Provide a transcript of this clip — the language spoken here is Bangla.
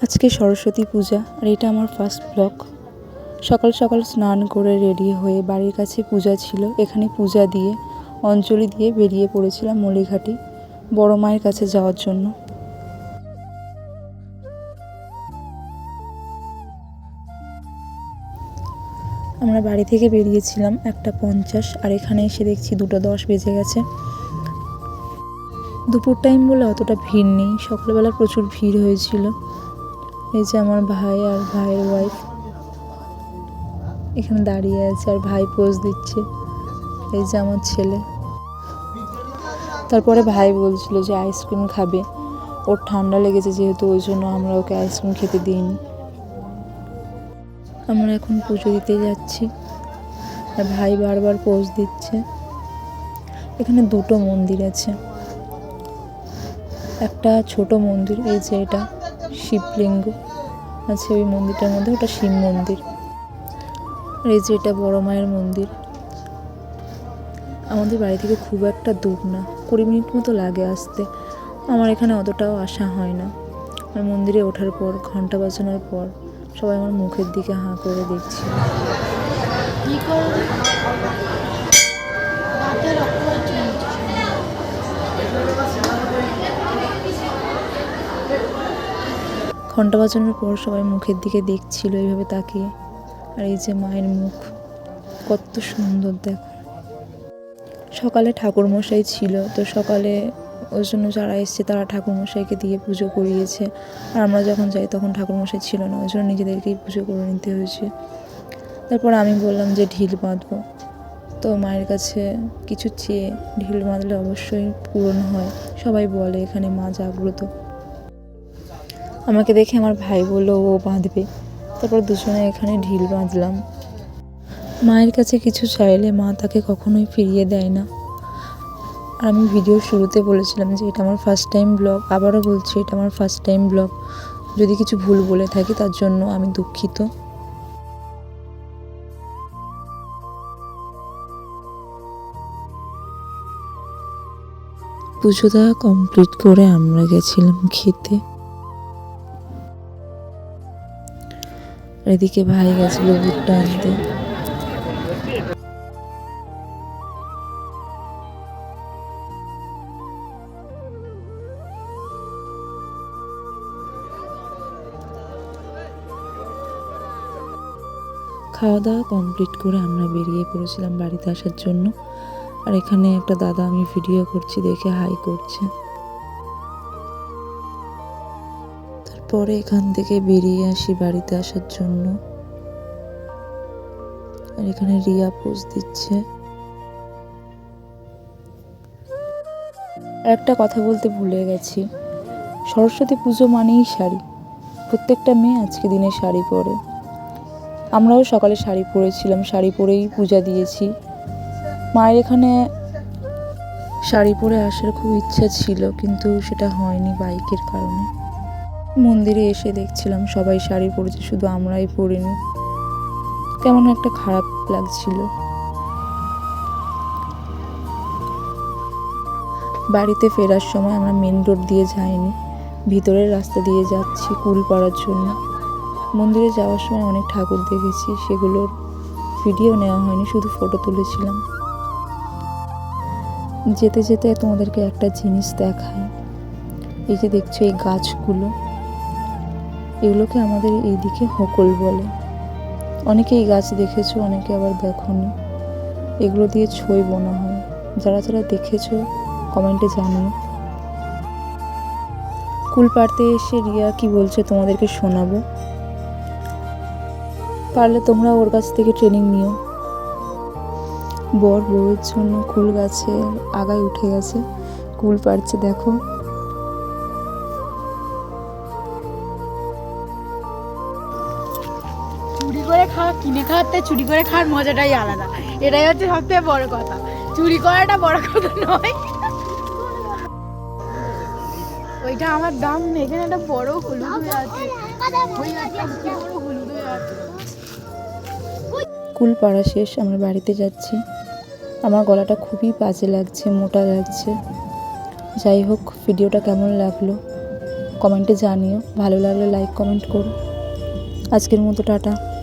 আজকে সরস্বতী পূজা আর এটা আমার ফার্স্ট ব্লগ। সকাল সকাল স্নান করে রেডি হয়ে বাড়ির কাছে পূজা ছিল, এখানে পূজা দিয়ে অঞ্জলি দিয়ে বেরিয়ে পড়েছিলাম মলিঘাটি বড় মায়ের কাছে যাওয়ার জন্য। আমরা বাড়ি থেকে বেরিয়েছিলাম 1:50 আর এখানে এসে দেখছি 2:10 বেজে গেছে। দুপুর টাইম বলে অতটা ভিড় নেই, সকালবেলা প্রচুর ভিড় হয়েছিল। এই যে আমার ভাই আর ভাইয়ের ওয়াইফ এখানে দাঁড়িয়ে আছে আর ভাই পোজ দিচ্ছে। এই যে আমার ছেলে। তারপরে ভাই বলছিল যে আইসক্রিম খাবে, ওর ঠান্ডা লেগেছে যেহেতু, ওই জন্য আমরা ওকে আইসক্রিম খেতে দিইনি। আমরা এখন পুজো দিতে যাচ্ছি আর ভাই বারবার পোজ দিচ্ছে। এখানে দুটো মন্দির আছে, একটা ছোট মন্দির, এই যে এটা শিবলিঙ্গ আছে ওই মন্দিরটার মধ্যে, ওটা শিব মন্দির। আর এই যে এটা বড় মায়ের মন্দির। আমাদের বাড়ি থেকে খুব একটা দূর না, 20 মিনিট মতো লাগে আসতে। আমার এখানে অতটাও আসা হয় না। আর মন্দিরে ওঠার পর ঘন্টা বাজানোর পর সবাই আমার মুখের দিকে হাঁ করে দেখছিল। ঘন্টা বাজানোর পর সবাই মুখের দিকে দেখছিল এইভাবে তাকিয়ে। আর এই যে মায়ের মুখ কত সুন্দর দেখো। সকালে ঠাকুরমশাই ছিল, তো সকালে ওই জন্য যারা এসছে তারা ঠাকুরমশাইকে দিয়ে পুজো করিয়েছে। আর আমরা যখন যাই তখন ঠাকুরমশাই ছিল না, ওই জন্য নিজেদেরকেই পুজো করে নিতে হয়েছে। তারপর আমি বললাম যে ঢিল বাঁধবো, তো মায়ের কাছে কিছু চেয়ে ঢিল বাঁধলে অবশ্যই পূরণ হয়, সবাই বলে এখানে মা জাগ্রত। আমাকে দেখে আমার ভাই বললো ও বাঁধবে, তারপর দুজনে এখানে ঢিল বাঁধলাম। মায়ের কাছে কিছু চাইলে মা তাকে কখনোই ফিরিয়ে দেয় না। আর আমি ভিডিওর শুরুতে বলেছিলাম যে এটা আমার ফার্স্ট টাইম ব্লগ, আবারও বলছি এটা আমার ফার্স্ট টাইম ব্লগ। যদি কিছু ভুল বলে থাকি তার জন্য আমি দুঃখিত। পুজো দেওয়া কমপ্লিট করে আমরা গেছিলাম খেতে। এদিকে ভাই গেছিল ভুট্টা আনতে। খাওয়া দাওয়া কমপ্লিট করে আমরা বেরিয়ে পড়েছিলাম বাড়িতে আসার জন্য। আর এখানে একটা দাদা আমি ভিডিও করছি দেখে হাই করছে। তারপরে এখান থেকে বেরিয়ে আসি বাড়িতে আসার জন্য। আর এখানে রিয়া পোজ দিচ্ছে। একটা কথা বলতে ভুলে গেছি, সরস্বতী পুজো মানেই শাড়ি। প্রত্যেকটা মেয়ে আজকে দিনে শাড়ি পরে। আমরাও সকালে শাড়ি পরেছিলাম, শাড়ি পরেই পূজা দিয়েছি। মায়ের এখানে শাড়ি পরে আসার খুব ইচ্ছা ছিল, কিন্তু সেটা হয়নি বাইকের কারণে। মন্দিরে এসে দেখছিলাম সবাই শাড়ি পরেছে, শুধু আমরাই পরিনি। কেমন একটা খারাপ লাগছিল। বাড়িতে ফেরার সময় আমরা মেন রোড দিয়ে যাইনি, ভিতরের রাস্তা দিয়ে যাচ্ছি কুলপাড়ার জন্য। মন্দিরে যাওয়ার সময় অনেক ঠাকুর দেখেছি, সেগুলোর ভিডিও নেওয়া হয়নি, শুধু ফটো তুলেছিলাম। যেতে যেতে তোমাদেরকে একটা জিনিস দেখাই। এই যে দেখছো এই গাছগুলো, এগুলোকে আমাদের এইদিকে হোকল বলে। অনেকে এই গাছ দেখেছো, অনেকে আবার দেখোনি। এগুলো দিয়ে ছই বোনা হয়। যারা যারা দেখেছো কমেন্টে জানিও। কুল পাড়তে এসে রিয়া কি বলছে তোমাদেরকে শোনাবো, পারলে তোমরা ওর কাছ থেকে ট্রেনিং নিও। বর বউয়ের জন্য কুল গাছে আগায় উঠে গেছে, কুল পাড়ছে দেখো। চুরি করে খাওয়া, কিনে খাওয়ার থেকে চুরি করে খাওয়ার মজাটাই আলাদা। এটাই হচ্ছে সবথেকে বড় কথা। চুরি করাটা বড় কথা নয়। ওইটা আমার দাম নেই। এখানে একটা বড় হলুদ হয়ে আছে, ওই একটা কি বড় হলুদ হয়ে আছে। কুল পাড়া শেষ, আমরা বাড়িতে যাচ্ছি। আমার গলাটা খুবই বাজে লাগছে, মোটা লাগছে। যাই হোক, ভিডিওটা কেমন লাগলো কমেন্টে জানিও, ভালো লাগলে লাইক কমেন্ট করো। আজকের মতো টাটা।